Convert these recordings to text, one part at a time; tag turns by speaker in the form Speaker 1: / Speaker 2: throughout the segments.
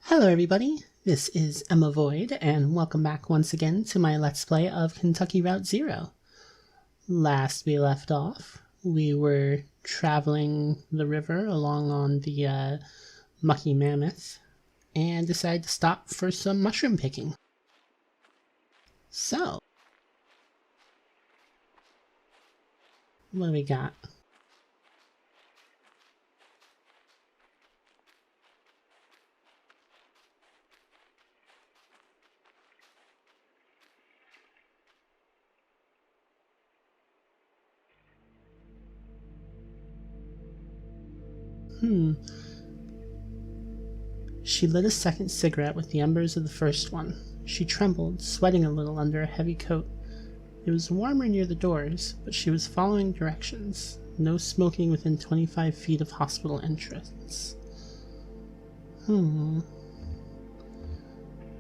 Speaker 1: Hello everybody, this is emmavoid, and welcome back once again to my Let's Play of Kentucky Route Zero. Last we left off, we were traveling the river along on the Mucky Mammoth, and decided to stop for some mushroom picking. So, what do we got? She lit a second cigarette with the embers of the first one. She trembled, sweating a little under a heavy coat. It was warmer near the doors, but she was following directions. No smoking within 25 feet of hospital entrance. And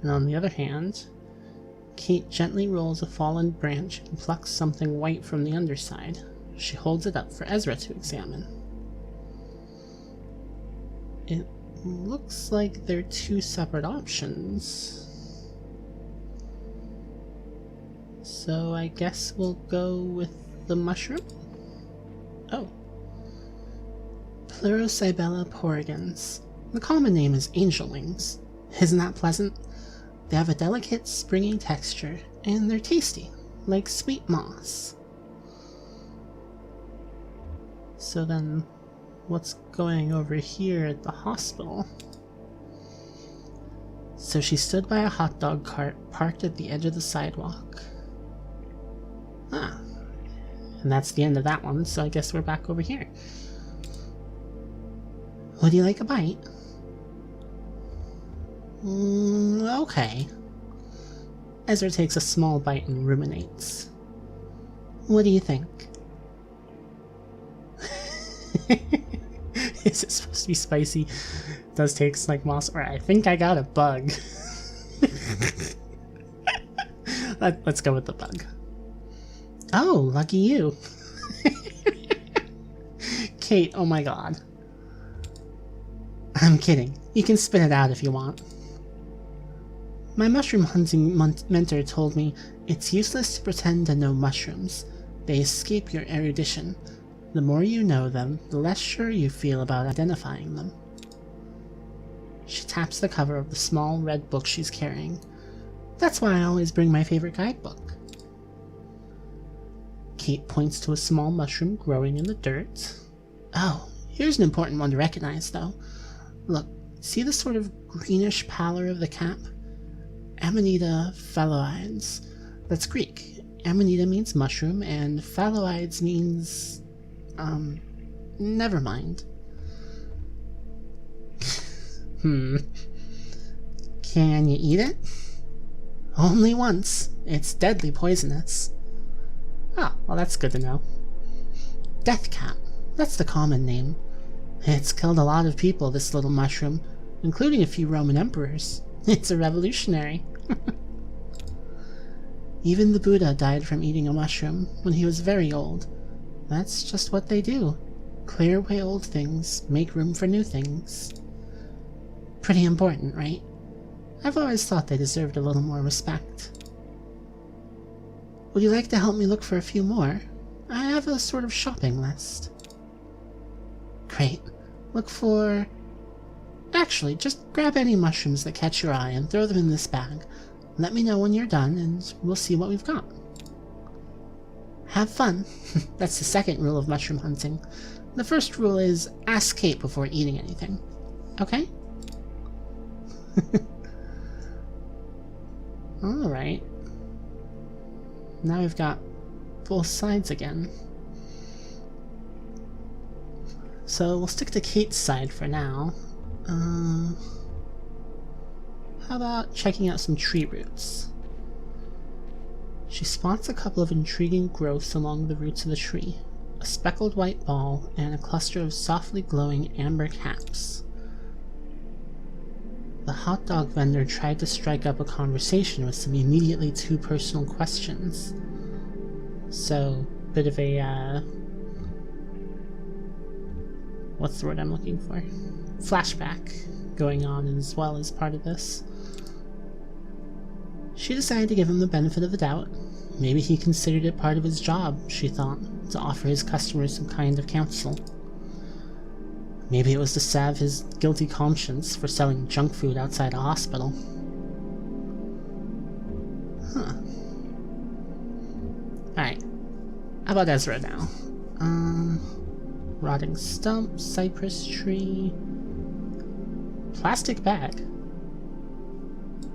Speaker 1: on the other hand, Kate gently rolls a fallen branch and plucks something white from the underside. She holds it up for Ezra to examine. It looks like they're two separate options. So I guess we'll go with the mushroom? Oh. Pleurocypella porrigans. The common name is angel wings. Isn't that pleasant? They have a delicate, springy texture, and they're tasty, like sweet moss. So then, what's going over here at the hospital? So she stood by a hot dog cart parked at the edge of the sidewalk. Ah, and that's the end of that one, so I guess we're back over here. Would you like a bite? Okay. Ezra takes a small bite and ruminates. What do you think? Is it supposed to be spicy? It does taste like moss, or I think I got a bug. Let's go with the bug. Oh, lucky you. Kate, oh my god. I'm kidding. You can spit it out if you want. My mushroom hunting mentor told me it's useless to pretend to know mushrooms. They escape your erudition. The more you know them, the less sure you feel about identifying them. She taps the cover of the small red book she's carrying. That's why I always bring my favorite guidebook. Kate points to a small mushroom growing in the dirt. Oh, here's an important one to recognize, though. Look, see the sort of greenish pallor of the cap? Amanita phalloides. That's Greek. Amanita means mushroom, and phalloides means... never mind. Can you eat it? Only once. It's deadly poisonous. Ah, well that's good to know. Death cap. That's the common name. It's killed a lot of people, this little mushroom, including a few Roman emperors. It's a revolutionary. Even the Buddha died from eating a mushroom when he was very old. That's just what they do. Clear away old things, make room for new things. Pretty important, right? I've always thought they deserved a little more respect. Would you like to help me look for a few more? I have a sort of shopping list. Great. Look for... Actually, just grab any mushrooms that catch your eye and throw them in this bag. Let me know when you're done and we'll see what we've got. Have fun. That's the second rule of mushroom hunting. The first rule is ask Kate before eating anything. Okay? Alright. Now we've got both sides again. So we'll stick to Kate's side for now. How about checking out some tree roots? She spots a couple of intriguing growths along the roots of the tree, a speckled white ball and a cluster of softly glowing amber caps. The hot dog vendor tried to strike up a conversation with some immediately too personal questions. So, bit of a, what's the word I'm looking for? Flashback going on as well as part of this. She decided to give him the benefit of the doubt. Maybe he considered it part of his job, she thought, to offer his customers some kind of counsel. Maybe it was to salve his guilty conscience for selling junk food outside a hospital. Huh. Alright. How about Ezra now? Rotting stump, cypress tree... Plastic bag.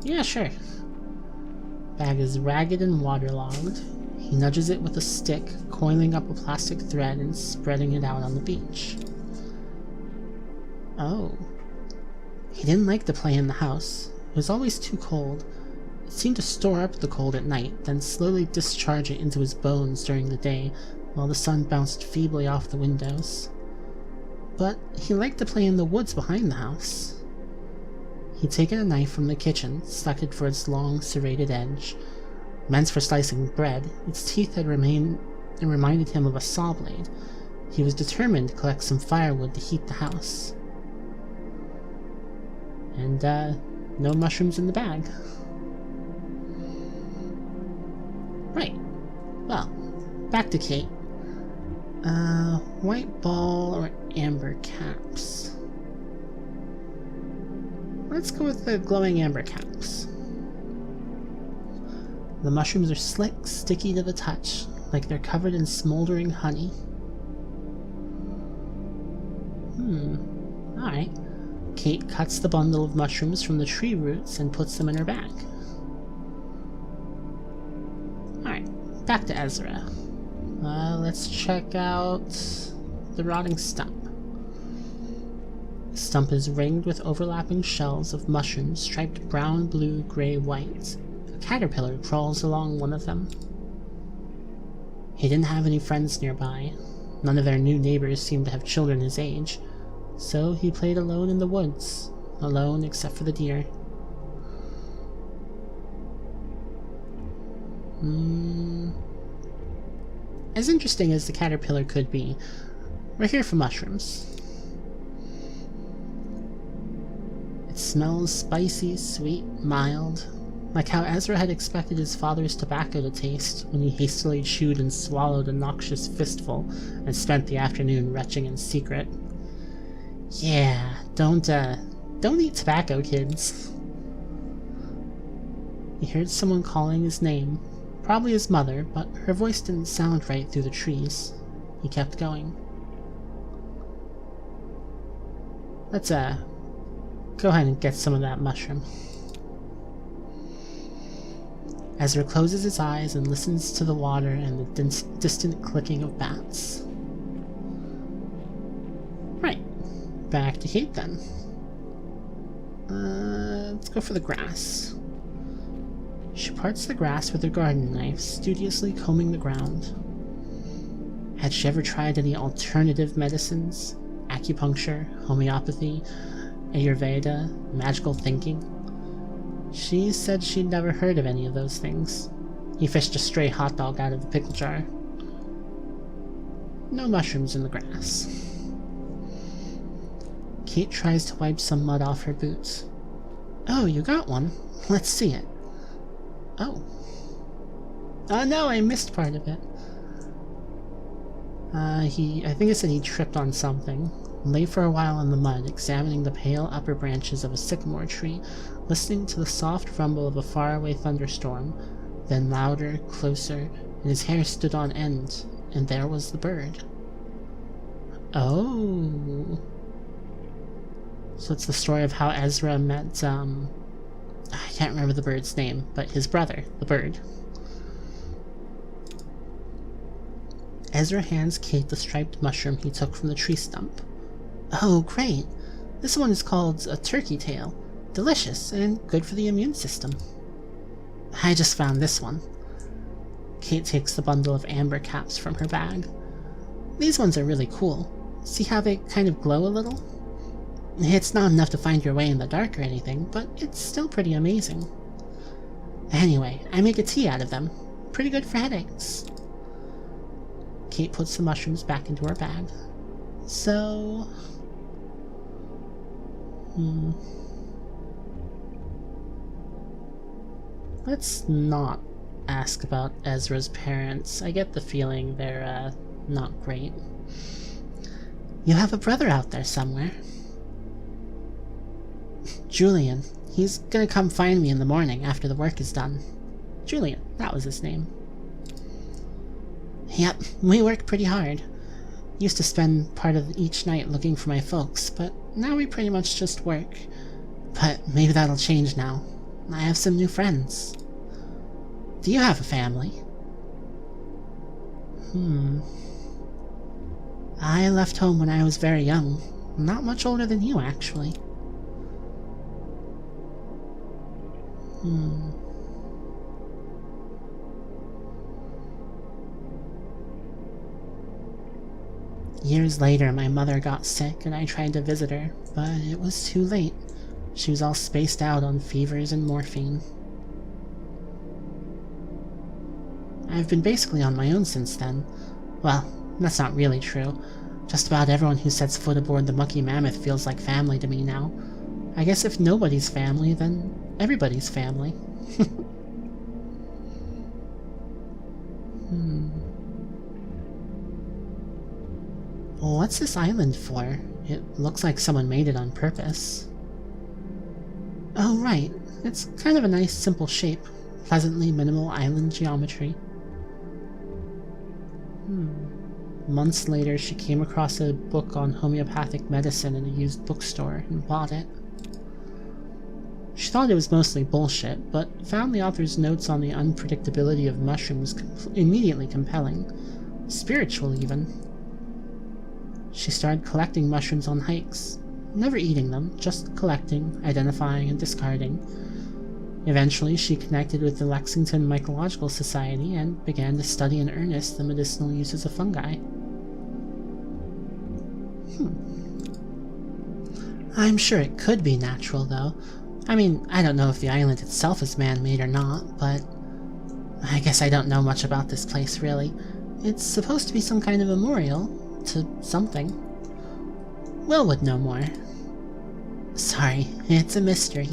Speaker 1: Yeah, sure. Bag is ragged and waterlogged. He nudges it with a stick, coiling up a plastic thread and spreading it out on the beach. Oh. He didn't like to play in the house. It was always too cold. It seemed to store up the cold at night, then slowly discharge it into his bones during the day, while the sun bounced feebly off the windows. But he liked to play in the woods behind the house. He'd taken a knife from the kitchen, stuck it for its long, serrated edge. Meant for slicing bread, its teeth had reminded him of a saw blade. He was determined to collect some firewood to heat the house. And, no mushrooms in the bag. Right. Well, back to Kate. White ball or amber caps? Let's go with the glowing amber caps. The mushrooms are slick, sticky to the touch, like they're covered in smoldering honey. Alright. Kate cuts the bundle of mushrooms from the tree roots and puts them in her bag. Alright, back to Ezra. Let's check out the rotting stump. The stump is ringed with overlapping shells of mushrooms striped brown, blue, gray, white. A caterpillar crawls along one of them. He didn't have any friends nearby. None of their new neighbors seemed to have children his age, so he played alone in the woods, alone except for the deer. As interesting as the caterpillar could be, we're here for mushrooms. It smells spicy, sweet, mild, like how Ezra had expected his father's tobacco to taste when he hastily chewed and swallowed a noxious fistful and spent the afternoon retching in secret. Yeah, don't eat tobacco, kids. He heard someone calling his name, probably his mother, but her voice didn't sound right through the trees. He kept going. Let's, go ahead and get some of that mushroom. Ezra closes his eyes and listens to the water and the distant clicking of bats. Right. Back to Kate then. Let's go for the grass. She parts the grass with her garden knife, studiously combing the ground. Had she ever tried any alternative medicines? Acupuncture, homeopathy, Ayurveda, magical thinking? She said she'd never heard of any of those things. He fished a stray hot dog out of the pickle jar. No mushrooms in the grass. Kate tries to wipe some mud off her boots. Oh, you got one? Let's see it. Oh. Oh no, I missed part of it. I think it said he tripped on something. Lay for a while in the mud, examining the pale upper branches of a sycamore tree, listening to the soft rumble of a faraway thunderstorm, then louder, closer, and his hair stood on end, and there was the bird. Oh. So it's the story of how Ezra met, I can't remember the bird's name, but his brother, the bird. Ezra hands Kate the striped mushroom he took from the tree stump. Oh, great! This one is called a turkey tail. Delicious, and good for the immune system. I just found this one. Kate takes the bundle of amber caps from her bag. These ones are really cool. See how they kind of glow a little? It's not enough to find your way in the dark or anything, but it's still pretty amazing. Anyway, I make a tea out of them. Pretty good for headaches. Kate puts the mushrooms back into her bag. So... Let's not ask about Ezra's parents. I get the feeling they're, not great. You have a brother out there somewhere. Julian. He's gonna come find me in the morning after the work is done. Julian, that was his name. Yep, we work pretty hard. Used to spend part of each night looking for my folks, but now we pretty much just work. But maybe that'll change now. I have some new friends. Do you have a family? I left home when I was very young. Not much older than you, actually. Years later, my mother got sick and I tried to visit her, but it was too late. She was all spaced out on fevers and morphine. I've been basically on my own since then. Well, that's not really true. Just about everyone who sets foot aboard the Mucky Mammoth feels like family to me now. I guess if nobody's family, then everybody's family. What's this island for? It looks like someone made it on purpose. Oh, right. It's kind of a nice, simple shape. Pleasantly minimal island geometry. Months later, she came across a book on homeopathic medicine in a used bookstore and bought it. She thought it was mostly bullshit, but found the author's notes on the unpredictability of mushrooms immediately compelling. Spiritual, even. She started collecting mushrooms on hikes. Never eating them, just collecting, identifying, and discarding. Eventually, she connected with the Lexington Mycological Society and began to study in earnest the medicinal uses of fungi. I'm sure it could be natural, though. I mean, I don't know if the island itself is man-made or not, but I guess I don't know much about this place, really. It's supposed to be some kind of memorial to something. Will would know more. Sorry, it's a mystery.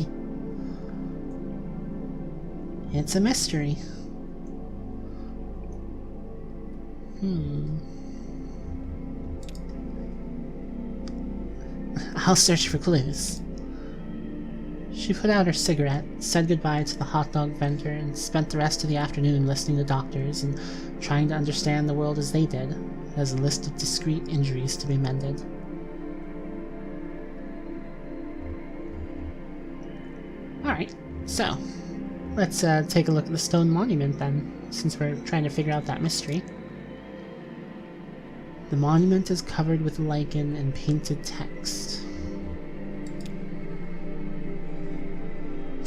Speaker 1: It's a mystery. I'll search for clues. She put out her cigarette, said goodbye to the hot dog vendor, and spent the rest of the afternoon listening to doctors and trying to understand the world as they did, as a list of discrete injuries to be mended. Alright, so let's take a look at the stone monument then, since we're trying to figure out that mystery. The monument is covered with lichen and painted text.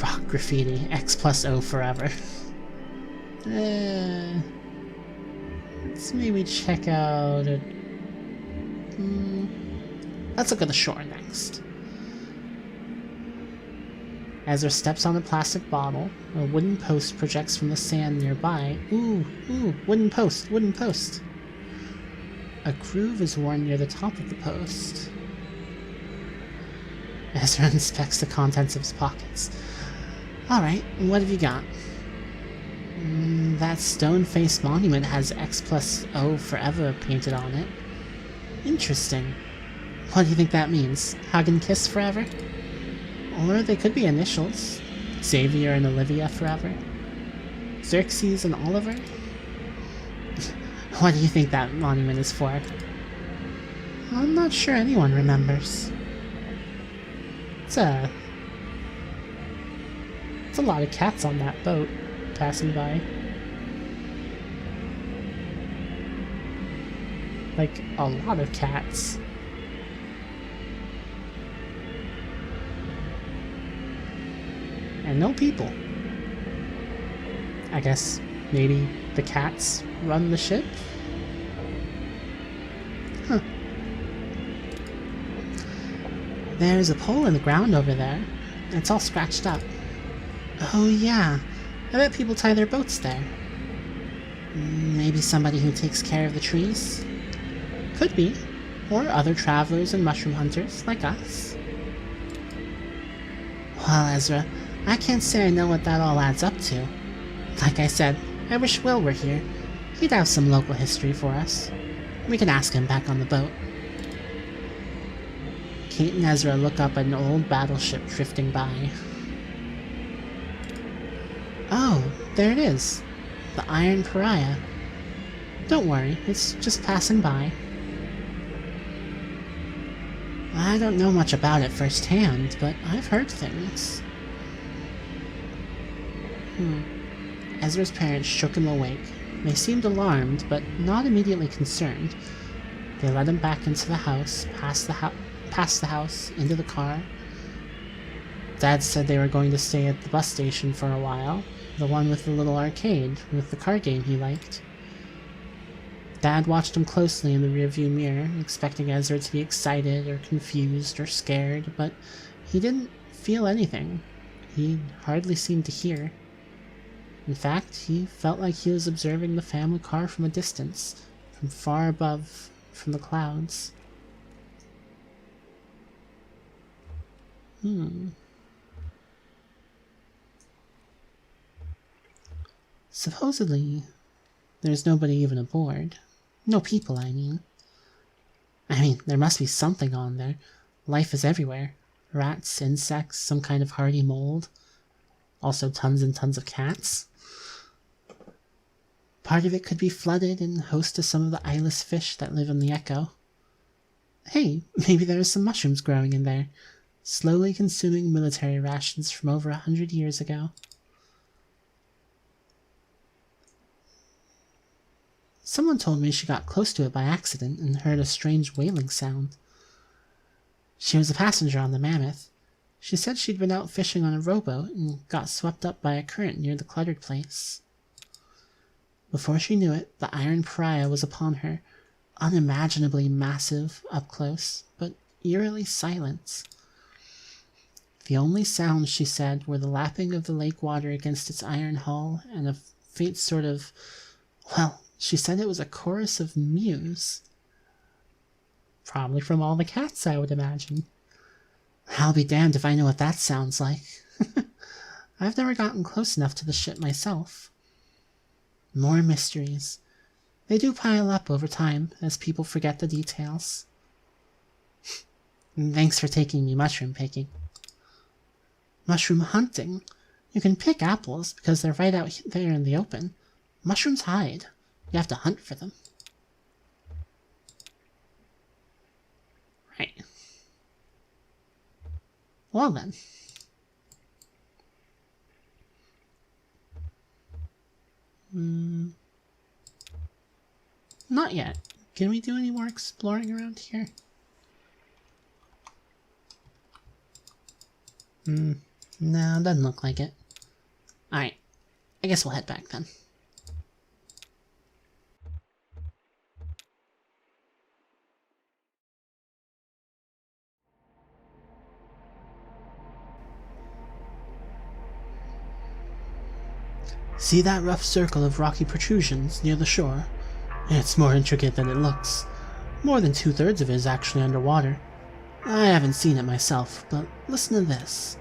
Speaker 1: Rock graffiti, X+O forever. Let's maybe check out a... Let's look at the shore next. Ezra steps on a plastic bottle. A wooden post projects from the sand nearby. Ooh, wooden post, wooden post. A groove is worn near the top of the post. Ezra inspects the contents of his pockets. Alright, what have you got? That stone-faced monument has X+O forever painted on it. Interesting. What do you think that means? Hug and kiss forever? Or they could be initials. Xavier and Olivia forever. Xerxes and Oliver? What do you think that monument is for? I'm not sure anyone remembers. It's a lot of cats on that boat passing by. Like, a lot of cats. And no people. I guess maybe the cats run the ship? Huh. There's a pole in the ground over there. It's all scratched up. Oh yeah, I bet people tie their boats there. Maybe somebody who takes care of the trees? Could be. Or other travelers and mushroom hunters like us. Well, Ezra, I can't say I know what that all adds up to. Like I said, I wish Will were here. He'd have some local history for us. We can ask him back on the boat. Kate and Ezra look up at an old battleship drifting by. Oh, there it is. The Iron Pariah. Don't worry, it's just passing by. I don't know much about it firsthand, but I've heard things. Ezra's parents shook him awake. They seemed alarmed, but not immediately concerned. They led him back into the house, past the house, into the car. Dad said they were going to stay at the bus station for a while, the one with the little arcade, with the card game he liked. Dad watched him closely in the rearview mirror, expecting Ezra to be excited or confused or scared, but he didn't feel anything. He hardly seemed to hear. In fact, he felt like he was observing the family car from a distance, from far above, from the clouds. Supposedly, there's nobody even aboard. No people, I mean. There must be something on there. Life is everywhere. Rats, insects, some kind of hardy mold. Also tons and tons of cats. Part of it could be flooded and host to some of the eyeless fish that live in the Echo. Hey, maybe there are some mushrooms growing in there, slowly consuming military rations from over 100 years ago. Someone told me she got close to it by accident and heard a strange wailing sound. She was a passenger on the Mammoth. She said she'd been out fishing on a rowboat and got swept up by a current near the cluttered place. Before she knew it, the Iron Pariah was upon her, unimaginably massive up close, but eerily silent. The only sounds, she said, were the lapping of the lake water against its iron hull and a faint sort of, well, she said it was a chorus of mews. Probably from all the cats, I would imagine. I'll be damned if I know what that sounds like. I've never gotten close enough to the ship myself. More mysteries. They do pile up over time, as people forget the details. Thanks for taking me mushroom picking. Mushroom hunting? You can pick apples, because they're right out there in the open. Mushrooms hide. You have to hunt for them. Right. Well then. Not yet. Can we do any more exploring around here? No, doesn't look like it. Alright. I guess we'll head back then. See that rough circle of rocky protrusions near the shore? It's more intricate than it looks. More than 2/3 of it is actually underwater. I haven't seen it myself, but listen to this.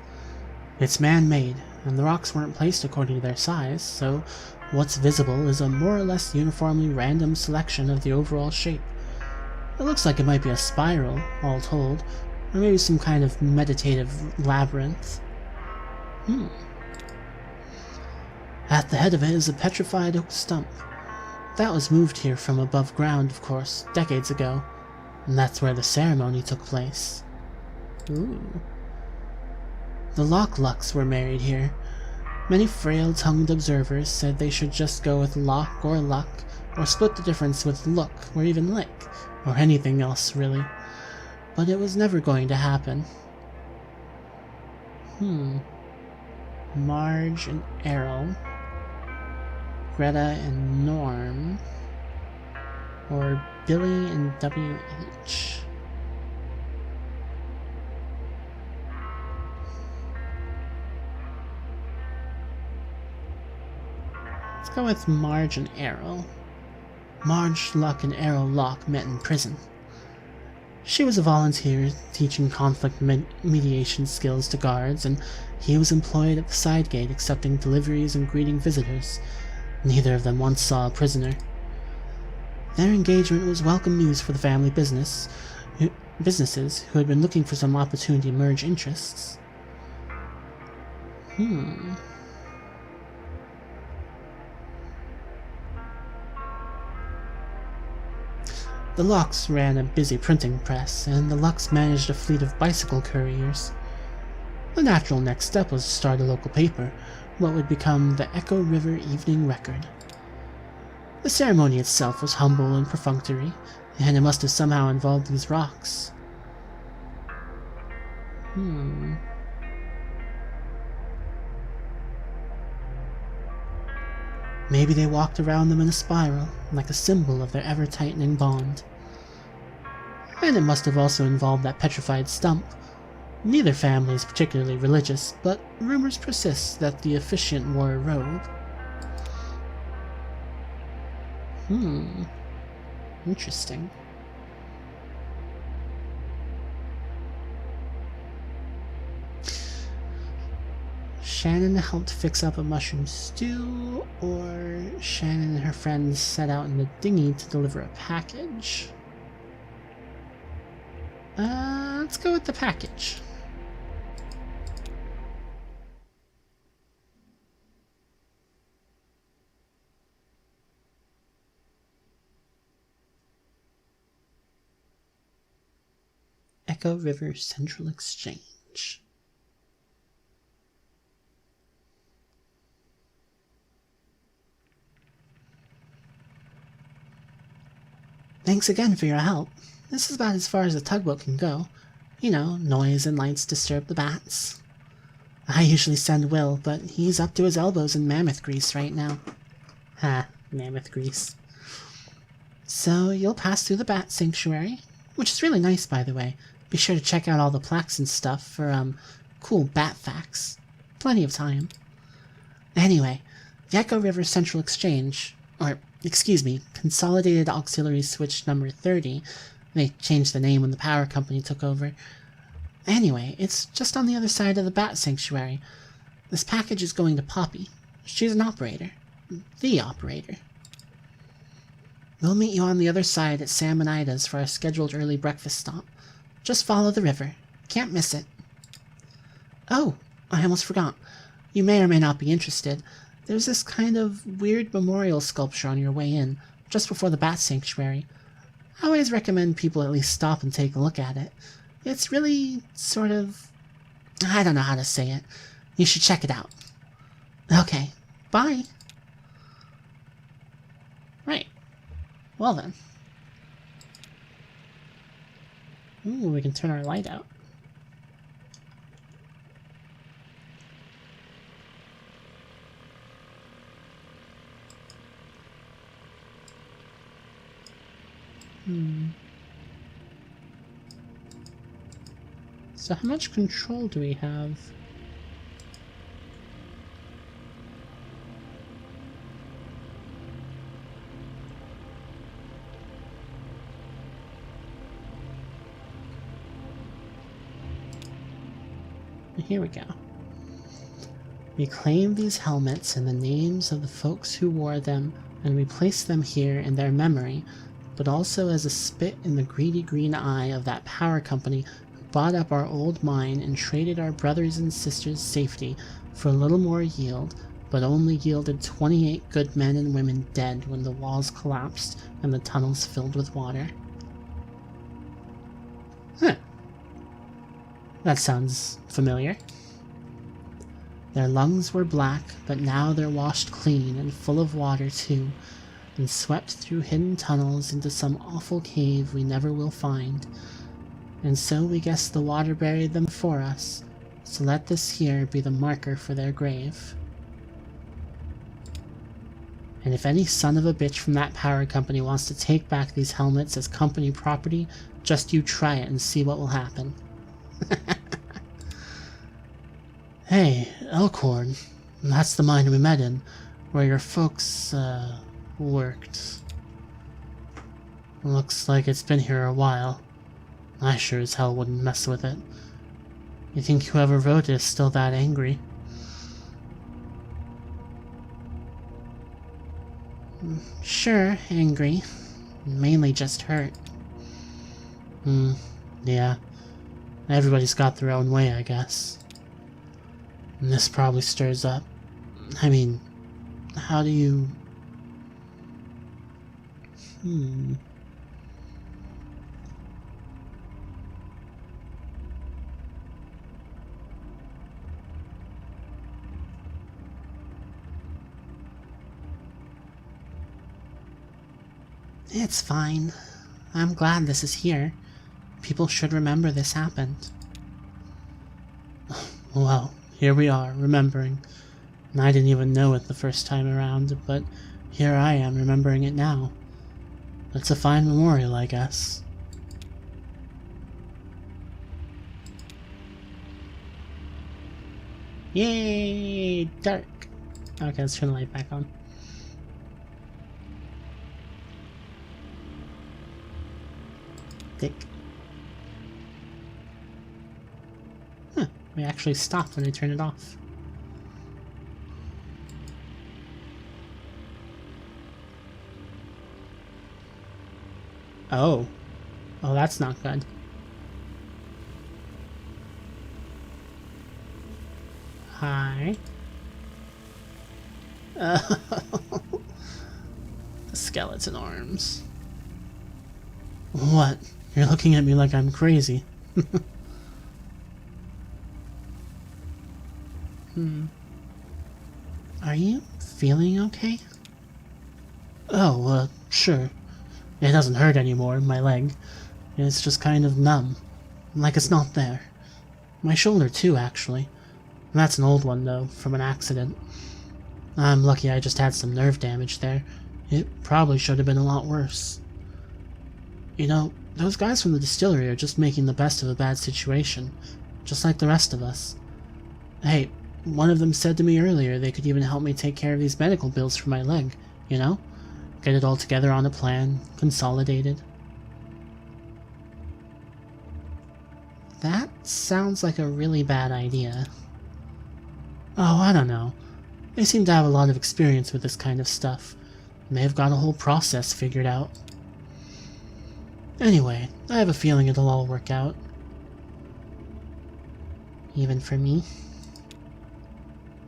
Speaker 1: It's man-made, and the rocks weren't placed according to their size, so what's visible is a more or less uniformly random selection of the overall shape. It looks like it might be a spiral, all told, or maybe some kind of meditative labyrinth. At the head of it is a petrified oak stump. That was moved here from above ground, of course, decades ago, and that's where the ceremony took place. Ooh. The Lock-Lucks were married here. Many frail-tongued observers said they should just go with Lock or Luck, or split the difference with Look, or even Lick, or anything else, really. But it was never going to happen. Marge and Errol. Greta and Norm. Or Billy and W.H. Let's go with Marge and Errol. Marge, Luck, and Errol Locke met in prison. She was a volunteer teaching conflict mediation skills to guards, and he was employed at the side gate accepting deliveries and greeting visitors. Neither of them once saw a prisoner. Their engagement was welcome news for the family businesses who had been looking for some opportunity to merge interests. The Lux ran a busy printing press, and the Lux managed a fleet of bicycle couriers. The natural next step was to start a local paper, what would become the Echo River Evening Record. The ceremony itself was humble and perfunctory, and it must have somehow involved these rocks. Maybe they walked around them in a spiral, like a symbol of their ever-tightening bond. And it must have also involved that petrified stump. Neither family is particularly religious, but rumors persist that the officiant wore a robe. Interesting. Shannon helped fix up a mushroom stew, or Shannon and her friends set out in the dinghy to deliver a package? Let's go with the package. Echo River Central Exchange. Thanks again for your help. This is about as far as the tugboat can go. You know, noise and lights disturb the bats. I usually send Will, but he's up to his elbows in mammoth grease right now. Ha, mammoth grease. So you'll pass through the bat sanctuary, which is really nice, by the way. Be sure to check out all the plaques and stuff for, cool bat facts. Plenty of time. Anyway, the Echo River Central Exchange, or, excuse me, Consolidated Auxiliary Switch number 30. They changed the name when the power company took over. Anyway, it's just on the other side of the bat sanctuary. This package is going to Poppy. She's an operator. The operator. We'll meet you on the other side at Sam and Ida's for our scheduled early breakfast stop. Just follow the river. Can't miss it. Oh, I almost forgot. You may or may not be interested. There's this kind of weird memorial sculpture on your way in, just before the bat sanctuary. I always recommend people at least stop and take a look at it. It's really sort of... I don't know how to say it. You should check it out. Okay, bye. Right. Well then. Ooh, we can turn our light out. So how much control do we have? Here we go. We claim these helmets in the names of the folks who wore them, and we place them here in their memory, but also as a spit in the greedy green eye of that power company who bought up our old mine and traded our brothers and sisters' safety for a little more yield, but only yielded 28 good men and women dead when the walls collapsed and the tunnels filled with water. Huh. That sounds familiar. Their lungs were black, but now they're washed clean and full of water too, and swept through hidden tunnels into some awful cave we never will find. And so we guess the water buried them for us, so let this here be the marker for their grave. And if any son of a bitch from that power company wants to take back these helmets as company property, just you try it and see what will happen. Hey, Elkhorn, that's the mine we met in, where your folks, worked. Looks like it's been here a while. I sure as hell wouldn't mess with it. You think whoever wrote it is still that angry? Sure, angry. Mainly just hurt. Yeah. Everybody's got their own way, I guess. And this probably stirs up... I mean, how do you... It's fine. I'm glad this is here. People should remember this happened. Well, here we are, remembering. And I didn't even know it the first time around, but here I am remembering it now. It's a fine memorial, I guess. Yay! Dark! Okay, let's turn the light back on. Dick. Huh, we actually stopped when I turned it off. Oh. Oh, that's not good. Hi. The skeleton arms. What? You're looking at me like I'm crazy. Are you feeling okay? Oh, sure. It doesn't hurt anymore, my leg. It's just kind of numb. Like it's not there. My shoulder too, actually. That's an old one, though, from an accident. I'm lucky I just had some nerve damage there. It probably should have been a lot worse. You know, those guys from the distillery are just making the best of a bad situation, just like the rest of us. Hey, one of them said to me earlier they could even help me take care of these medical bills for my leg, you know? Get it all together on a plan, consolidated. That sounds like a really bad idea. Oh, I don't know. They seem to have a lot of experience with this kind of stuff, and they've got a whole process figured out. Anyway, I have a feeling it'll all work out. Even for me?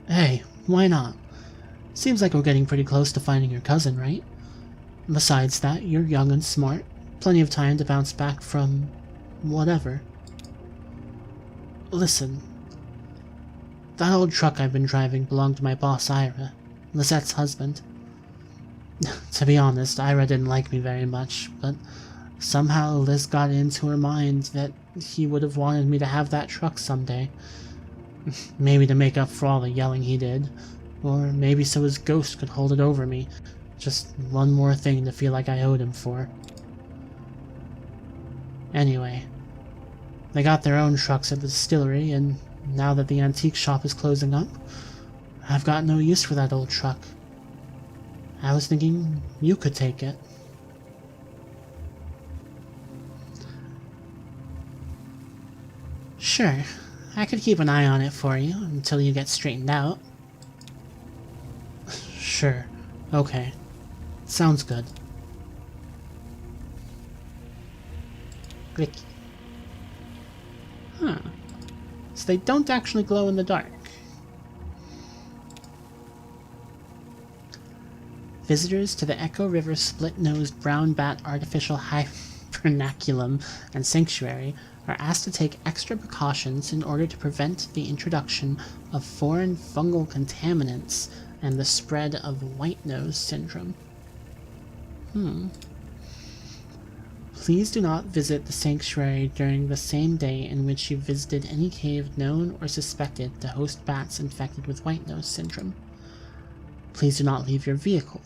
Speaker 1: Hey, why not? Seems like we're getting pretty close to finding your cousin, right? Besides that, you're young and smart. Plenty of time to bounce back from... whatever. Listen. That old truck I've been driving belonged to my boss, Ira, Lisette's husband. To be honest, Ira didn't like me very much, but somehow Liz got it into her mind that he would have wanted me to have that truck someday. Maybe to make up for all the yelling he did, or maybe so his ghost could hold it over me. Just one more thing to feel like I owed him for. Anyway, they got their own trucks at the distillery, and now that the antique shop is closing up, I've got no use for that old truck. I was thinking you could take it. Sure, I could keep an eye on it for you until you get straightened out. Sure, okay. Sounds good. Click. Huh. So they don't actually glow in the dark. Visitors to the Echo River split-nosed brown bat artificial hibernaculum and sanctuary are asked to take extra precautions in order to prevent the introduction of foreign fungal contaminants and the spread of white nose syndrome. Please do not visit the sanctuary during the same day in which you visited any cave known or suspected to host bats infected with white nose syndrome. Please do not leave your vehicle.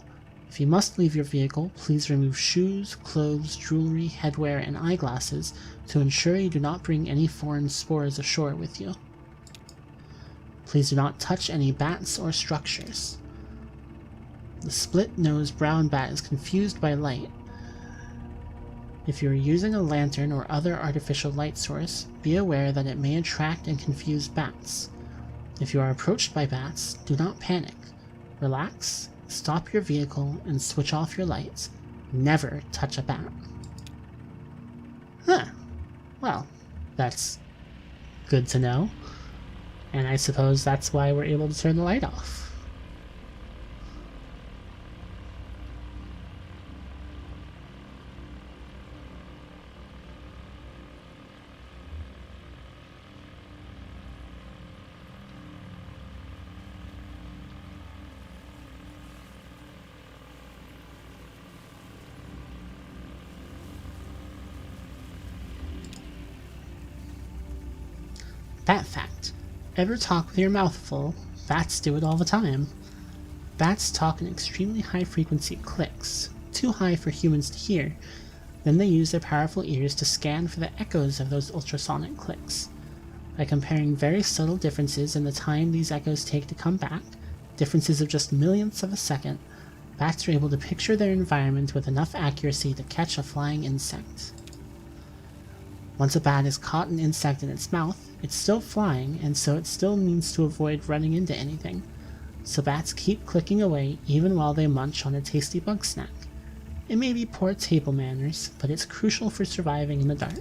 Speaker 1: If you must leave your vehicle, please remove shoes, clothes, jewelry, headwear, and eyeglasses to ensure you do not bring any foreign spores ashore with you. Please do not touch any bats or structures. The split-nosed brown bat is confused by light. If you are using a lantern or other artificial light source, be aware that it may attract and confuse bats. If you are approached by bats, do not panic. Relax, stop your vehicle, and switch off your lights. Never touch a bat. Huh. Well, that's good to know. And I suppose that's why we're able to turn the light off. Bat fact. Ever talk with your mouth full? Bats do it all the time. Bats talk in extremely high frequency clicks, too high for humans to hear. Then they use their powerful ears to scan for the echoes of those ultrasonic clicks. By comparing very subtle differences in the time these echoes take to come back, differences of just millionths of a second, bats are able to picture their environment with enough accuracy to catch a flying insect. Once a bat has caught an insect in its mouth, it's still flying, and so it still needs to avoid running into anything. So bats keep clicking away even while they munch on a tasty bug snack. It may be poor table manners, but it's crucial for surviving in the dark.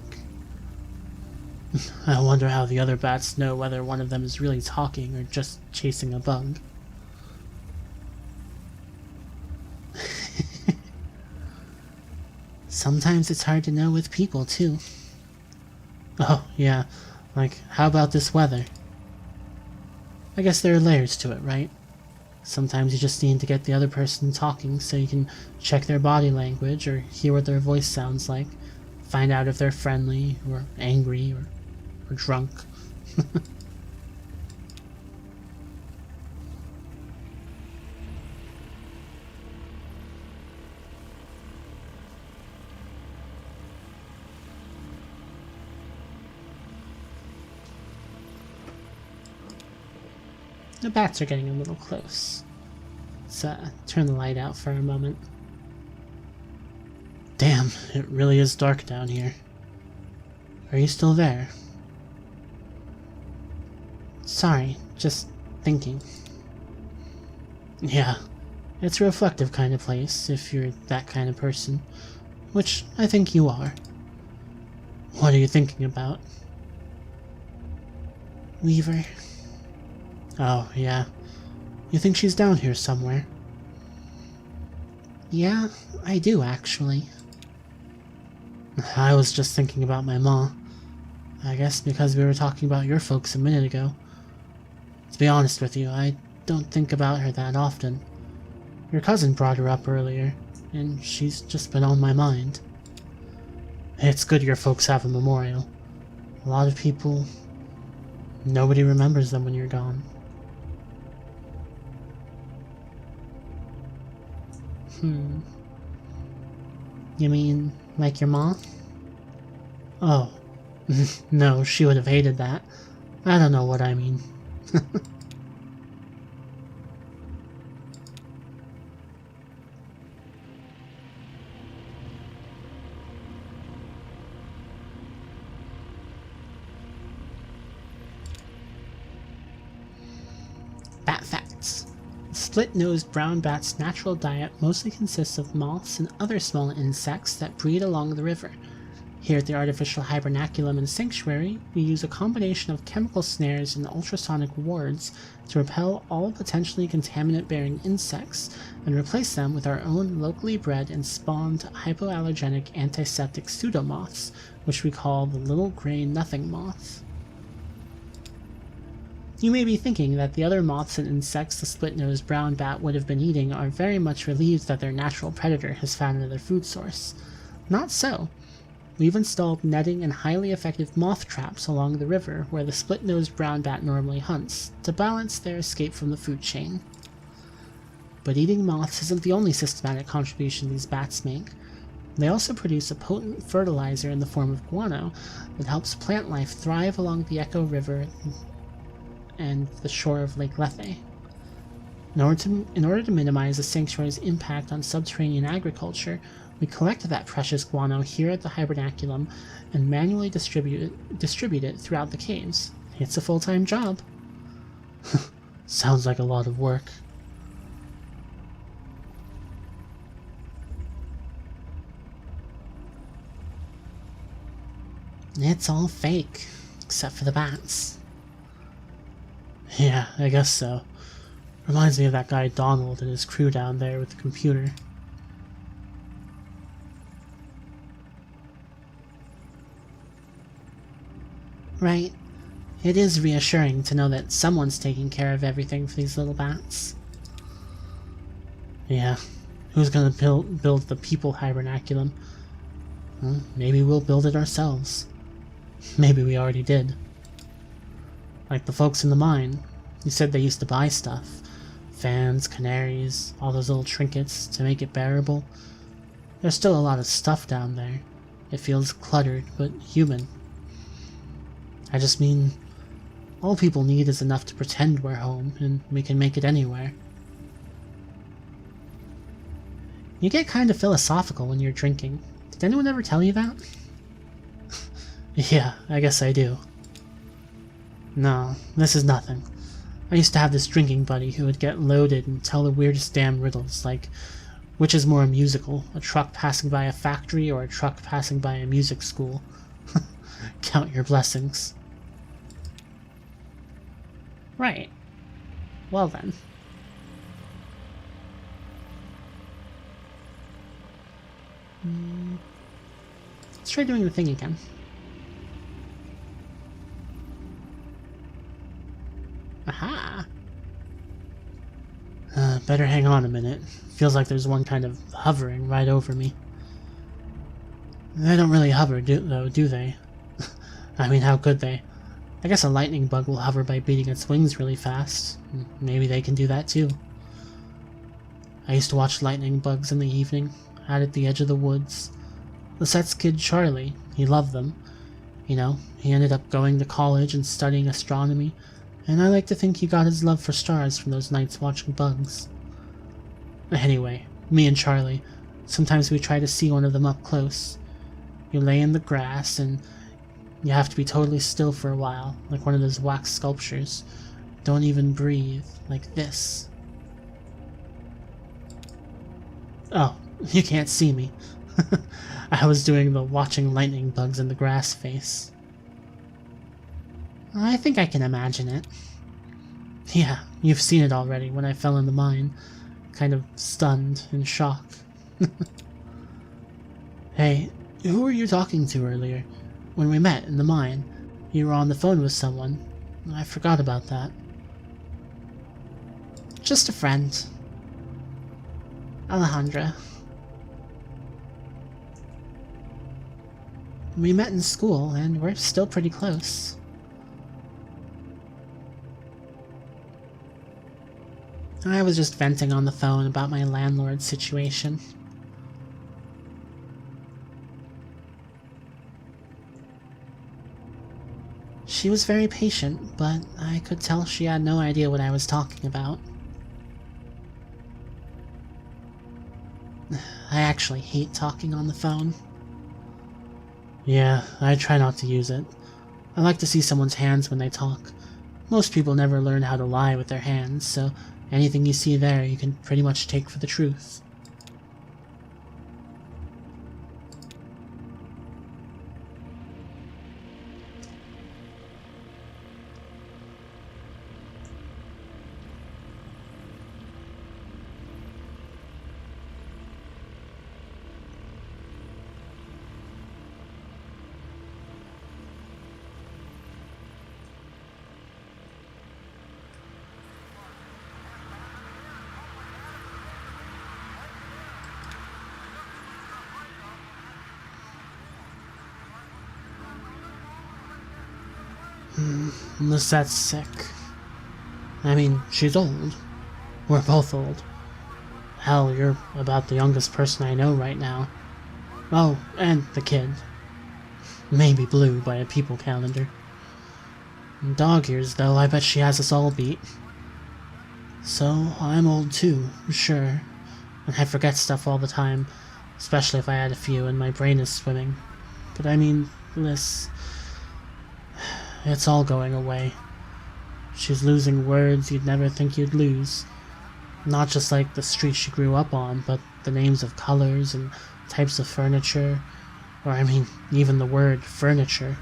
Speaker 1: I wonder how the other bats know whether one of them is really talking or just chasing a bug. Sometimes it's hard to know with people, too. Oh, yeah. Like, how about this weather? I guess there are layers to it, right? Sometimes you just need to get the other person talking so you can check their body language or hear what their voice sounds like, find out if they're friendly or angry or drunk. The bats are getting a little close. Let's turn the light out for a moment. Damn, it really is dark down here. Are you still there? Sorry, just thinking. Yeah, it's a reflective kind of place if you're that kind of person, which I think you are. What are you thinking about? Weaver. Oh, yeah. You think she's down here somewhere? Yeah, I do, actually. I was just thinking about my ma. I guess because we were talking about your folks a minute ago. To be honest with you, I don't think about her that often. Your cousin brought her up earlier, and she's just been on my mind. It's good your folks have a memorial. A lot of people... nobody remembers them when you're gone. You mean, like your mom? Oh. No, she would have hated that. I don't know what I mean. Bat facts. Split-nosed brown bat's natural diet mostly consists of moths and other small insects that breed along the river. Here at the artificial hibernaculum and sanctuary, we use a combination of chemical snares and ultrasonic wards to repel all potentially contaminant-bearing insects and replace them with our own locally bred and spawned hypoallergenic antiseptic pseudomoths, which we call the little gray nothing moth. You may be thinking that the other moths and insects the split-nosed brown bat would have been eating are very much relieved that their natural predator has found another food source. Not so. We've installed netting and highly effective moth traps along the river where the split-nosed brown bat normally hunts, to balance their escape from the food chain. But eating moths isn't the only systematic contribution these bats make. They also produce a potent fertilizer in the form of guano that helps plant life thrive along the Echo River and the shore of Lake Lethe. In order to minimize the sanctuary's impact on subterranean agriculture, We collect that precious guano here at the hibernaculum and manually distribute it throughout the caves. It's a full-time job. Sounds like a lot of work. It's all fake, except for the bats. Yeah, I guess so. Reminds me of that guy Donald and his crew down there with the computer. Right. It is reassuring to know that someone's taking care of everything for these little bats. Yeah. Who's gonna build the people hibernaculum? Well, maybe we'll build it ourselves. Maybe we already did. Like the folks in the mine. You said they used to buy stuff. Fans, canaries, all those little trinkets to make it bearable. There's still a lot of stuff down there. It feels cluttered, but human. I just mean, all people need is enough to pretend we're home, and we can make it anywhere. You get kind of philosophical when you're drinking. Did anyone ever tell you that? Yeah, I guess I do. No, this is nothing. I used to have this drinking buddy who would get loaded and tell the weirdest damn riddles, like, which is more musical, a truck passing by a factory or a truck passing by a music school? Count your blessings. Right. Well then. Let's try doing the thing again. Aha! Better hang on a minute. Feels like there's one kind of hovering right over me. They don't really hover, though, do they? I mean, how could they? I guess a lightning bug will hover by beating its wings really fast. Maybe they can do that too. I used to watch lightning bugs in the evening, out at the edge of the woods. Lisette's kid Charlie, he loved them. You know, he ended up going to college and studying astronomy, and I like to think he got his love for stars from those nights watching bugs. Anyway, me and Charlie, sometimes we try to see one of them up close. You lay in the grass and you have to be totally still for a while, like one of those wax sculptures. Don't even breathe, like this. Oh, you can't see me. I was doing the watching lightning bugs in the grass face. I think I can imagine it. Yeah, you've seen it already when I fell in the mine, kind of stunned, in shock. Hey, who were you talking to earlier? When we met in the mine, you were on the phone with someone. I forgot about that. Just a friend. Alejandra. We met in school, and we're still pretty close. I was just venting on the phone about my landlord's situation. She was very patient, but I could tell she had no idea what I was talking about. I actually hate talking on the phone. Yeah, I try not to use it. I like to see someone's hands when they talk. Most people never learn how to lie with their hands, so anything you see there you can pretty much take for the truth. Lisette's sick. I mean, she's old. We're both old. Hell, you're about the youngest person I know right now. Oh, and the kid. Maybe blue by a people calendar. Dog ears, though, I bet she has us all beat. So, I'm old too, sure. And I forget stuff all the time. especially if I had a few and my brain is swimming. But I mean, Liz, it's all going away. She's losing words you'd never think you'd lose. Not just like the street she grew up on, but the names of colors and types of furniture. Or I mean, even the word furniture.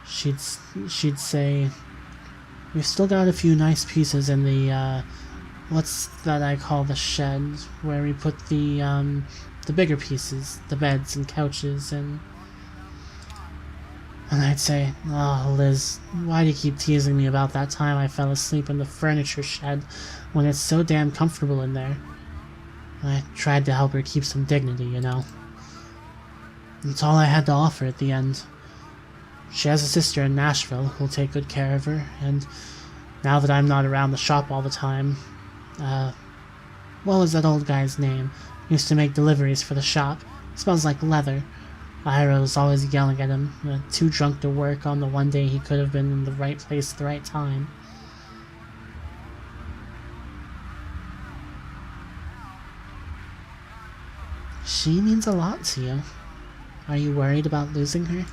Speaker 1: She'd say, "We've still got a few nice pieces in the, what's that I call the shed, where we put the bigger pieces, the beds and couches and I'd say, "Oh, Liz, why do you keep teasing me about that time I fell asleep in the furniture shed when it's so damn comfortable in there?" I tried to help her keep some dignity, you know. It's all I had to offer at the end. She has a sister in Nashville who'll take good care of her, and now that I'm not around the shop all the time, what was that old guy's name? Used to make deliveries for the shop. Smells like leather. Ira was always yelling at him, too drunk to work on the one day he could have been in the right place at the right time. She means a lot to you. Are you worried about losing her?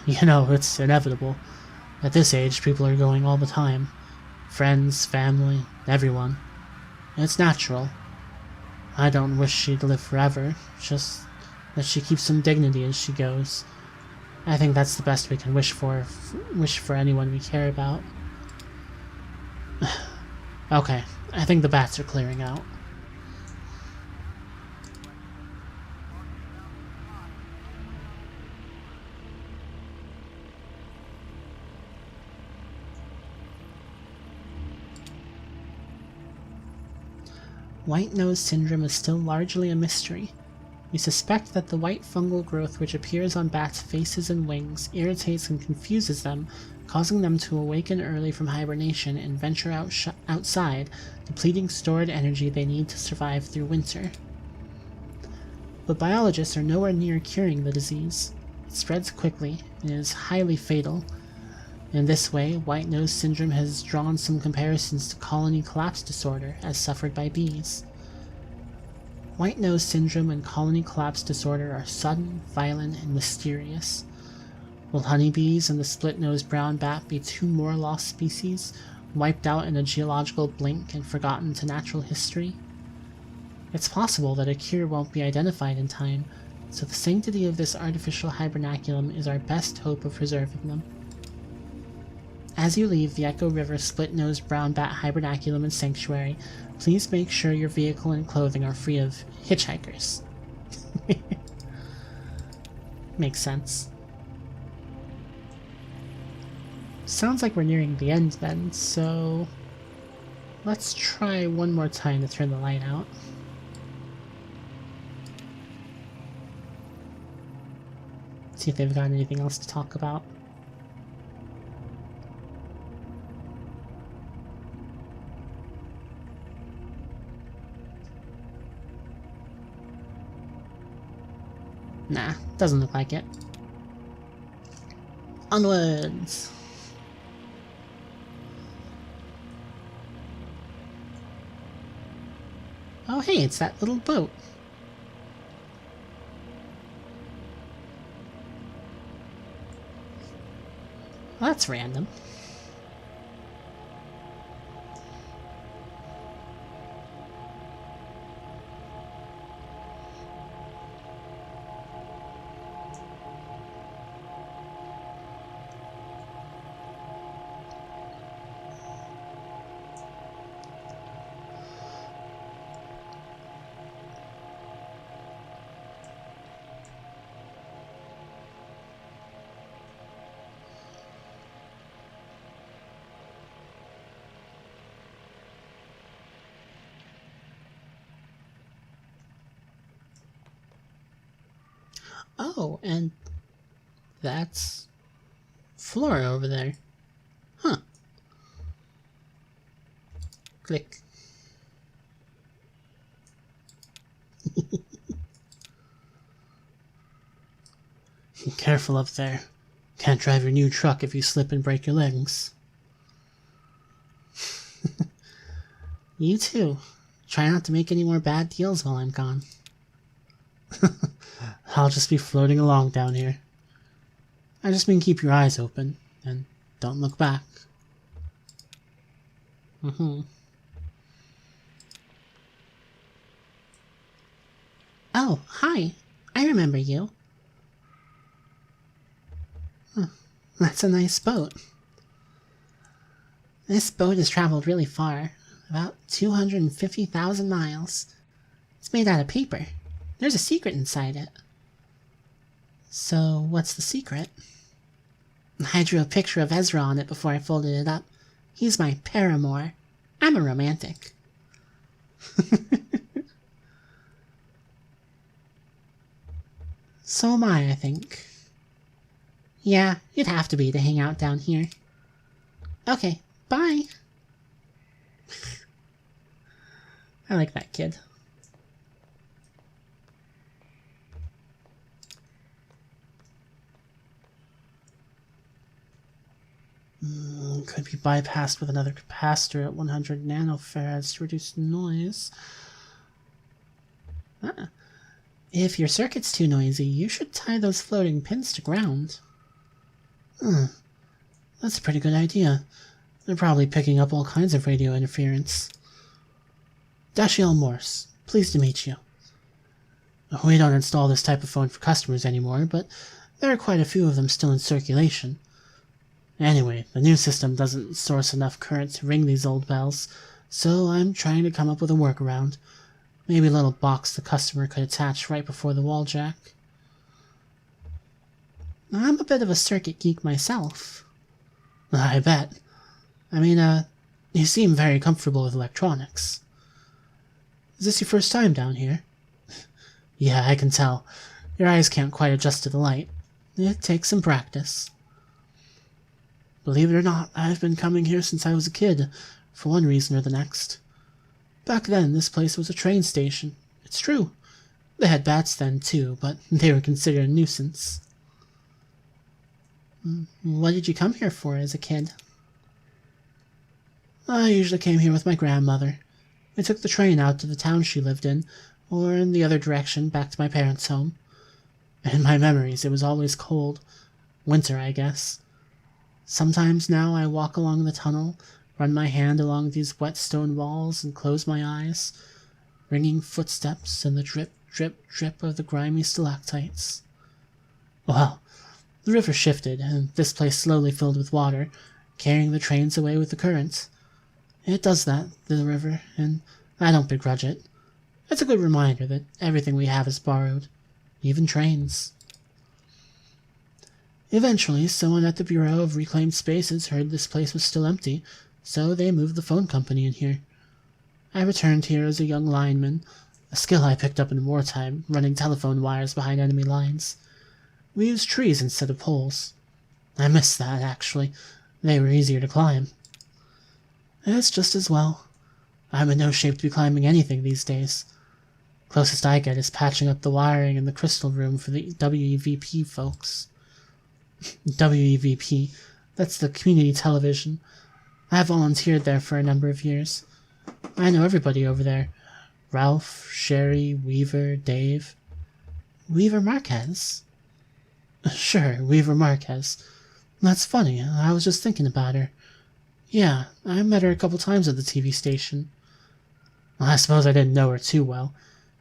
Speaker 1: You know, it's inevitable. At this age, people are going all the time. Friends, family, everyone. It's natural. I don't wish she'd live forever, just that she keeps some dignity as she goes. I think that's the best we can wish for anyone we care about. Okay, I think the bats are clearing out. White nose syndrome is still largely a mystery. We suspect that the white fungal growth which appears on bats' faces and wings irritates and confuses them, causing them to awaken early from hibernation and venture outside, depleting stored energy they need to survive through winter. But biologists are nowhere near curing the disease. It spreads quickly and is highly fatal. In this way, white nose syndrome has drawn some comparisons to colony collapse disorder as suffered by bees. White nose syndrome and colony collapse disorder are sudden, violent, and mysterious. Will honeybees and the split-nosed brown bat be two more lost species, wiped out in a geological blink and forgotten to natural history? It's possible that a cure won't be identified in time, so the sanctity of this artificial hibernaculum is our best hope of preserving them. As you leave the Echo River split-nosed brown bat hibernaculum and sanctuary, please make sure your vehicle and clothing are free of hitchhikers. Makes sense. Sounds like we're nearing the end then, so let's try one more time to turn the light out. See if they've got anything else to talk about. Nah, doesn't look like it. Onwards! Oh hey, it's that little boat. Well, that's random. Oh, and that's Flora over there. Huh. Click. Careful up there. Can't drive your new truck if you slip and break your legs. You too. Try not to make any more bad deals while I'm gone. I'll just be floating along down here. I just mean keep your eyes open, and don't look back. Oh, hi. I remember you. That's a nice boat. This boat has traveled really far, about 250,000 miles. It's made out of paper. There's a secret inside it. So, what's the secret? I drew a picture of Ezra on it before I folded it up. He's my paramour. I'm a romantic. So am I think. Yeah, you'd have to be to hang out down here. Okay, bye. I like that kid. Could be bypassed with another capacitor at 100 nanofarads to reduce noise. If your circuit's too noisy, you should tie those floating pins to ground. That's a pretty good idea. They're probably picking up all kinds of radio interference. Dashiell Morse, pleased to meet you. We don't install this type of phone for customers anymore, but there are quite a few of them still in circulation. Anyway, the new system doesn't source enough current to ring these old bells, so I'm trying to come up with a workaround. Maybe a little box the customer could attach right before the wall jack. I'm a bit of a circuit geek myself. I bet. I mean, you seem very comfortable with electronics. Is this your first time down here? Yeah, I can tell. Your eyes can't quite adjust to the light. It takes some practice. Believe it or not, I've been coming here since I was a kid, for one reason or the next. Back then, this place was a train station. It's true. They had bats then, too, but they were considered a nuisance. What did you come here for as a kid? I usually came here with my grandmother. I took the train out to the town she lived in, or in the other direction, back to my parents' home. In my memories, it was always cold. Winter, I guess. Sometimes now I walk along the tunnel, run my hand along these wet stone walls, and close my eyes, ringing footsteps and the drip, drip, drip of the grimy stalactites. Well, the river shifted, and this place slowly filled with water, carrying the trains away with the current. It does that, the river, and I don't begrudge it. It's a good reminder that everything we have is borrowed, even trains. Eventually, someone at the Bureau of Reclaimed Spaces heard this place was still empty, so they moved the phone company in here. I returned here as a young lineman, a skill I picked up in wartime, running telephone wires behind enemy lines. We used trees instead of poles. I miss that, actually. They were easier to climb. It's just as well. I'm in no shape to be climbing anything these days. Closest I get is patching up the wiring in the crystal room for the WEVP folks. WEVP, that's the community television. I volunteered there for a number of years. I know everybody over there. Ralph, Sherry, Weaver, Dave. Weaver Marquez? Sure, Weaver Marquez. That's funny, I was just thinking about her. Yeah, I met her a couple times at the TV station. I suppose I didn't know her too well.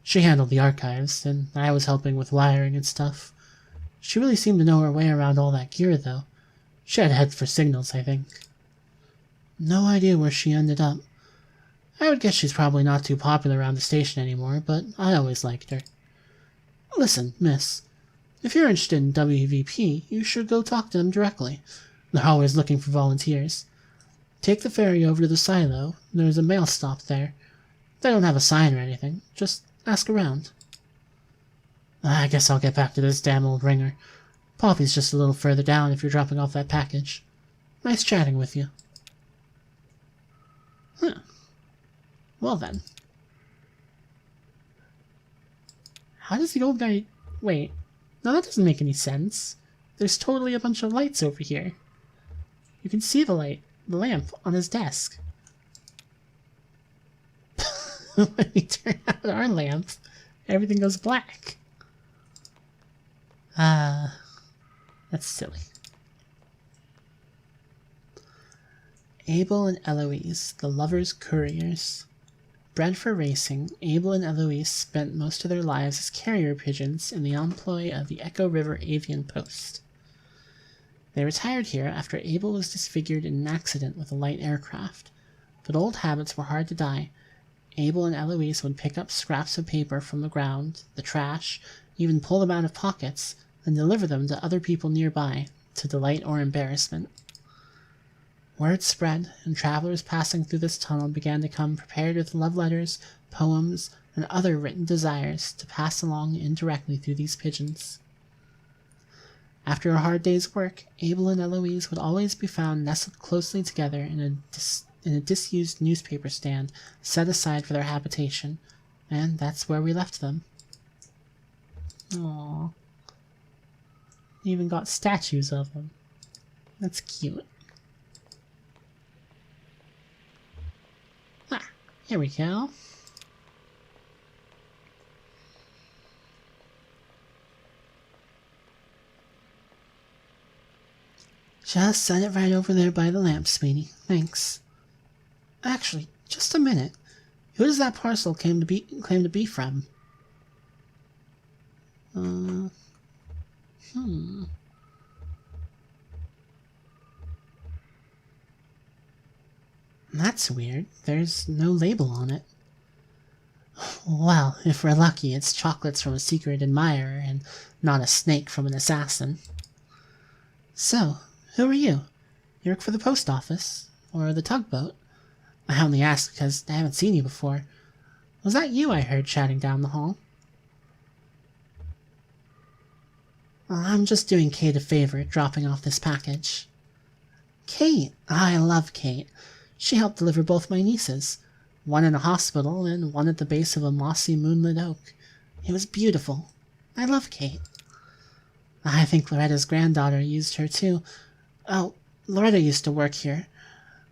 Speaker 1: She handled the archives, and I was helping with wiring and stuff. She really seemed to know her way around all that gear, though. She had a head for signals, I think. No idea where she ended up. I would guess she's probably not too popular around the station anymore, but I always liked her. Listen, miss, if you're interested in WVP, you should go talk to them directly. They're always looking for volunteers. Take the ferry over to the silo. There's a mail stop there. They don't have a sign or anything. Just ask around. I guess I'll get back to this damn old ringer. Poppy's just a little further down if you're dropping off that package. Nice chatting with you. Well then. How does the old guy... Wait. No, that doesn't make any sense. There's totally a bunch of lights over here. You can see the lamp on his desk. When we turn out our lamp, everything goes black. That's silly. Abel and Eloise, the lovers' couriers. Bred for racing, Abel and Eloise spent most of their lives as carrier pigeons in the employ of the Echo River Avian Post. They retired here after Abel was disfigured in an accident with a light aircraft, but old habits were hard to die. Abel and Eloise would pick up scraps of paper from the ground, the trash, even pull them out of pockets, and deliver them to other people nearby, to delight or embarrassment. Word spread, and travelers passing through this tunnel began to come prepared with love letters, poems, and other written desires to pass along indirectly through these pigeons. After a hard day's work, Abel and Eloise would always be found nestled closely together in a disused newspaper stand set aside for their habitation, and that's where we left them. Aww. Even got statues of them. That's cute. Here we go. Just set it right over there by the lamp, sweetie. Thanks. Actually, just a minute. Who does that parcel claim to be from? That's weird. There's no label on it. Well, if we're lucky, it's chocolates from a secret admirer and not a snake from an assassin. So, who are you? You work for the post office? Or the tugboat? I only ask because I haven't seen you before. Was that you I heard chatting down the hall? I'm just doing Kate a favor, dropping off this package. Kate? I love Kate. She helped deliver both my nieces, one in a hospital and one at the base of a mossy moonlit oak. It was beautiful. I love Kate. I think Loretta's granddaughter used her too. Oh, Loretta used to work here.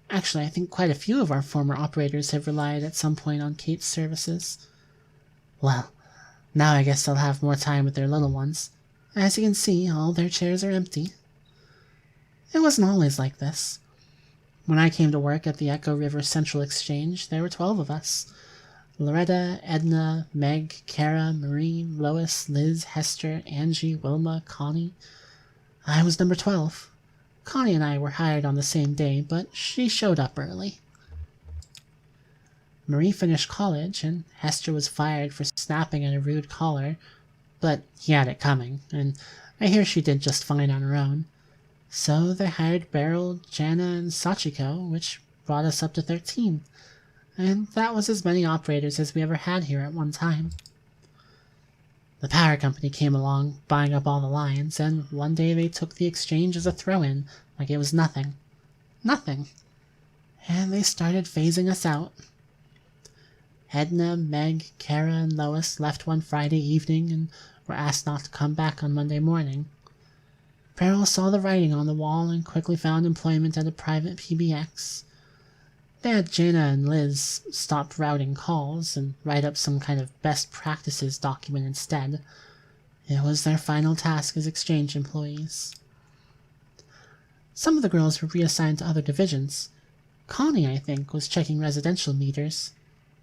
Speaker 1: Actually, I think quite a few of our former operators have relied at some point on Kate's services. Well, now I guess they'll have more time with their little ones. As you can see, all their chairs are empty. It wasn't always like this. When I came to work at the Echo River Central Exchange, there were 12 of us. Loretta, Edna, Meg, Kara, Marie, Lois, Liz, Hester, Angie, Wilma, Connie. I was number 12. Connie and I were hired on the same day, but she showed up early. Marie finished college, and Hester was fired for snapping at a rude caller, but he had it coming, and I hear she did just fine on her own. So they hired Beryl, Jana, and Sachiko, which brought us up to 13. And that was as many operators as we ever had here at one time. The power company came along, buying up all the lines, and one day they took the exchange as a throw-in, like it was nothing. Nothing. And they started phasing us out. Edna, Meg, Kara, and Lois left one Friday evening and were asked not to come back on Monday morning. Beryl saw the writing on the wall and quickly found employment at a private PBX. They had Jana and Liz stop routing calls and write up some kind of best practices document instead. It was their final task as exchange employees. Some of the girls were reassigned to other divisions. Connie, I think, was checking residential meters.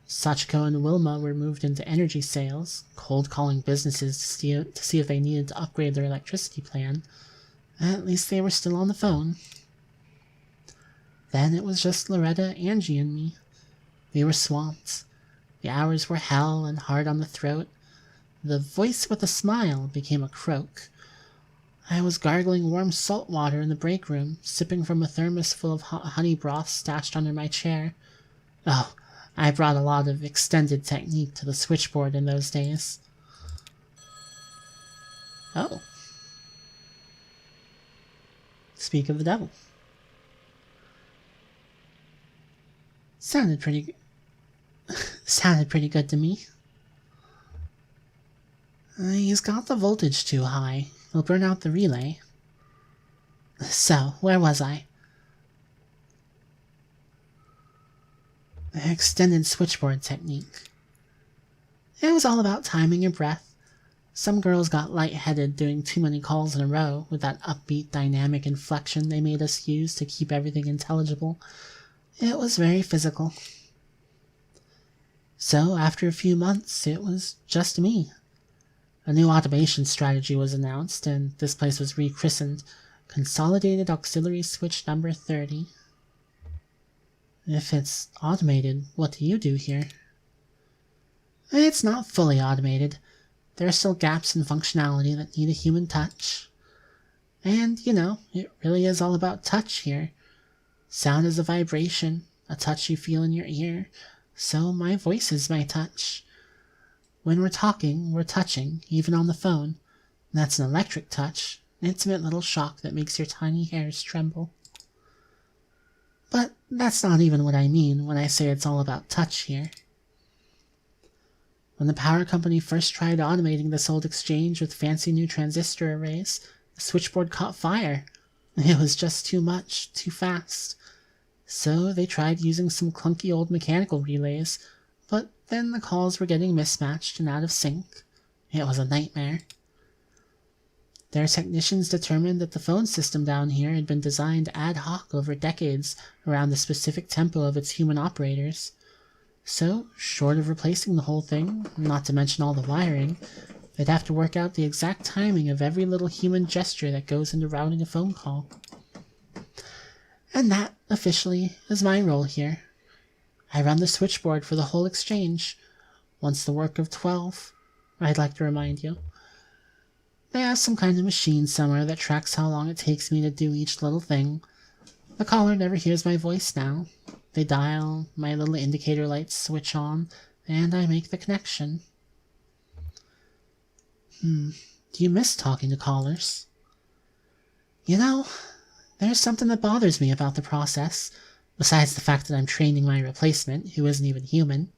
Speaker 1: Sachiko and Wilma were moved into energy sales, cold-calling businesses to see if they needed to upgrade their electricity plan. At least they were still on the phone. Then it was just Loretta, Angie, and me. We were swamped. The hours were hell and hard on the throat. The voice with a smile became a croak. I was gargling warm salt water in the break room, sipping from a thermos full of honey broth stashed under my chair. Oh, I brought a lot of extended technique to the switchboard in those days. Oh. Speak of the devil. Sounded pretty good to me. He's got the voltage too high. He'll burn out the relay. So, where was I? Extended switchboard technique. It was all about timing and breath. Some girls got lightheaded doing too many calls in a row with that upbeat, dynamic inflection they made us use to keep everything intelligible. It was very physical. So, after a few months, it was just me. A new automation strategy was announced, and this place was rechristened Consolidated Auxiliary Switch Number 30. If it's automated, what do you do here? It's not fully automated. There are still gaps in functionality that need a human touch. And, it really is all about touch here. Sound is a vibration, a touch you feel in your ear, so my voice is my touch. When we're talking, we're touching, even on the phone. That's an electric touch, an intimate little shock that makes your tiny hairs tremble. But that's not even what I mean when I say it's all about touch here. When the power company first tried automating this old exchange with fancy new transistor arrays, the switchboard caught fire. It was just too much, too fast. So they tried using some clunky old mechanical relays, but then the calls were getting mismatched and out of sync. It was a nightmare. Their technicians determined that the phone system down here had been designed ad hoc over decades around the specific tempo of its human operators. So, short of replacing the whole thing, not to mention all the wiring, they'd have to work out the exact timing of every little human gesture that goes into routing a phone call. And that, officially, is my role here. I run the switchboard for the whole exchange. Once the work of 12, I'd like to remind you. They have some kind of machine somewhere that tracks how long it takes me to do each little thing. The caller never hears my voice now. They dial, my little indicator lights switch on, and I make the connection. Do you miss talking to callers? There's something that bothers me about the process, besides the fact that I'm training my replacement, who isn't even human.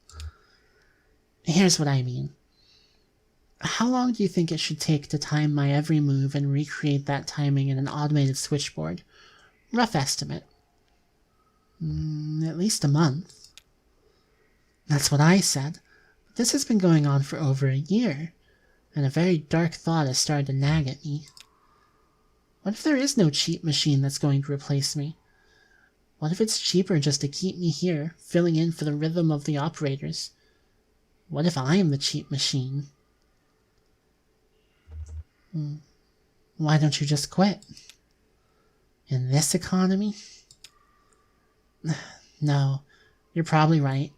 Speaker 1: Here's what I mean. How long do you think it should take to time my every move and recreate that timing in an automated switchboard? Rough estimate. At least a month. That's what I said. But this has been going on for over a year, and a very dark thought has started to nag at me. What if there is no cheap machine that's going to replace me? What if it's cheaper just to keep me here, filling in for the rhythm of the operators? What if I am the cheap machine? Why don't you just quit? In this economy? No, you're probably right.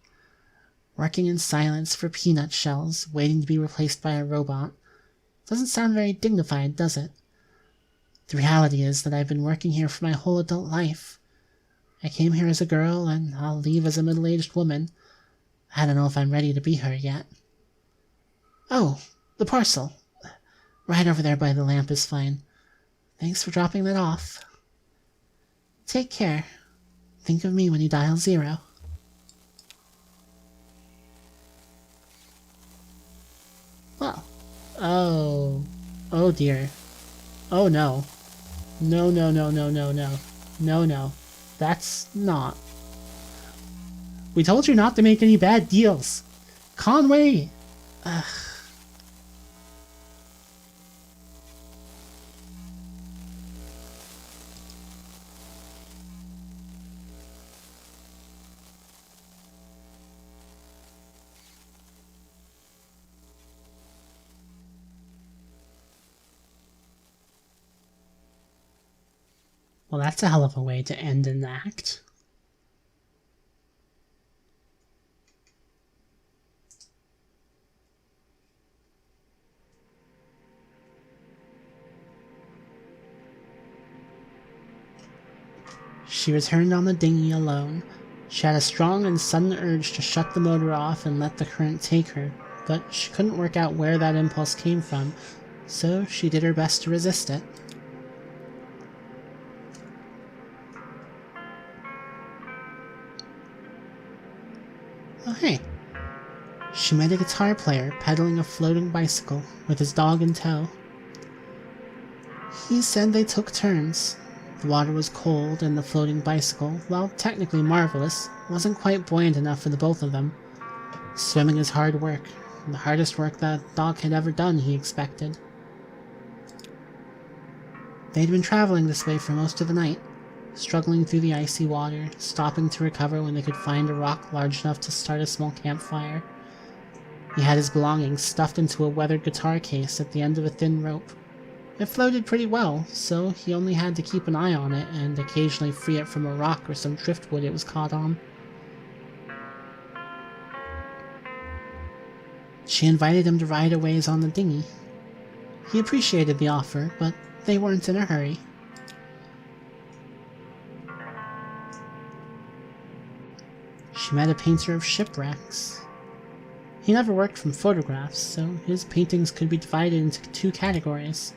Speaker 1: Working in silence for peanut shells, waiting to be replaced by a robot, doesn't sound very dignified, does it? The reality is that I've been working here for my whole adult life. I came here as a girl, and I'll leave as a middle-aged woman. I don't know if I'm ready to be her yet. Oh, the parcel. Right over there by the lamp is fine. Thanks for dropping that off. Take care. Think of me when you dial 0. Well, oh dear. Oh no. No, no, no, no, no, no. No, no. That's not. We told you not to make any bad deals. Conway! Ugh. Well, that's a hell of a way to end an act. She returned on the dinghy alone. She had a strong and sudden urge to shut the motor off and let the current take her, but she couldn't work out where that impulse came from, so she did her best to resist it. Oh, hey. She met a guitar player pedaling a floating bicycle with his dog in tow. He said they took turns. The water was cold, and the floating bicycle, while technically marvelous, wasn't quite buoyant enough for the both of them. Swimming is hard work, The hardest work that dog had ever done, he expected. They'd been traveling this way for most of the night, struggling through the icy water, stopping to recover when they could find a rock large enough to start a small campfire. He had his belongings stuffed into a weathered guitar case at the end of a thin rope. It floated pretty well, so he only had to keep an eye on it and occasionally free it from a rock or some driftwood it was caught on. She invited him to ride a ways on the dinghy. He appreciated the offer, but they weren't in a hurry. She met a painter of shipwrecks. He never worked from photographs, so his paintings could be divided into two categories.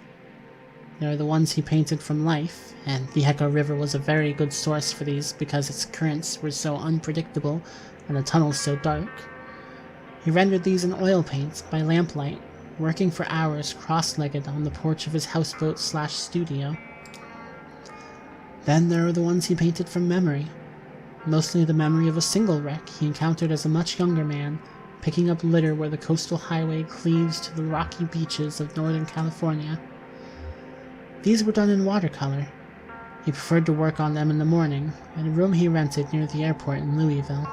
Speaker 1: There are the ones he painted from life, and the Echo River was a very good source for these because its currents were so unpredictable and the tunnels so dark. He rendered these in oil paint by lamplight, working for hours cross-legged on the porch of his houseboat/studio. Then there are the ones he painted from memory, mostly the memory of a single wreck he encountered as a much younger man, picking up litter where the coastal highway cleaves to the rocky beaches of Northern California. These were done in watercolor. He preferred to work on them in the morning, at a room he rented near the airport in Louisville.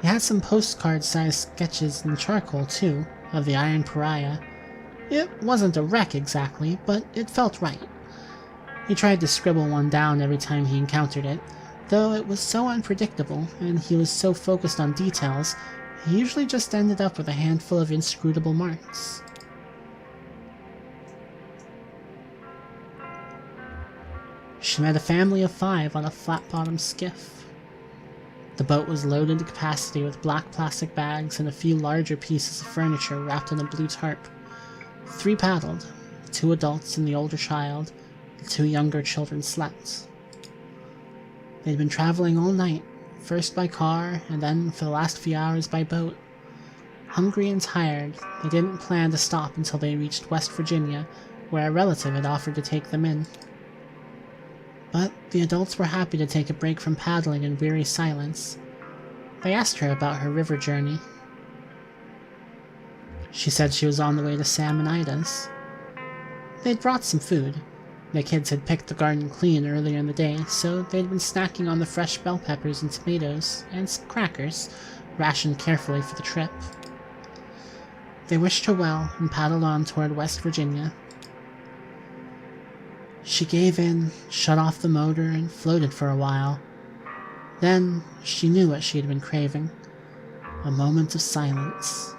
Speaker 1: He had some postcard-sized sketches in charcoal, too, of the Iron Pariah. It wasn't a wreck exactly, but it felt right. He tried to scribble one down every time he encountered it, though it was so unpredictable, and he was so focused on details, he usually just ended up with a handful of inscrutable marks. She met a family of 5 on a flat-bottomed skiff. The boat was loaded to capacity with black plastic bags and a few larger pieces of furniture wrapped in a blue tarp. 3 paddled, 2 adults and the older child. The 2 younger children slept. They'd been traveling all night, first by car and then for the last few hours by boat. Hungry and tired, they didn't plan to stop until they reached West Virginia, where a relative had offered to take them in. But the adults were happy to take a break from paddling in weary silence. They asked her about her river journey. She said she was on the way to Sam and Ida's. They'd brought some food. The kids had picked the garden clean earlier in the day, so they'd been snacking on the fresh bell peppers and tomatoes, and some crackers, rationed carefully for the trip. They wished her well and paddled on toward West Virginia. She gave in, shut off the motor, and floated for a while. Then she knew what she had been craving. A moment of silence.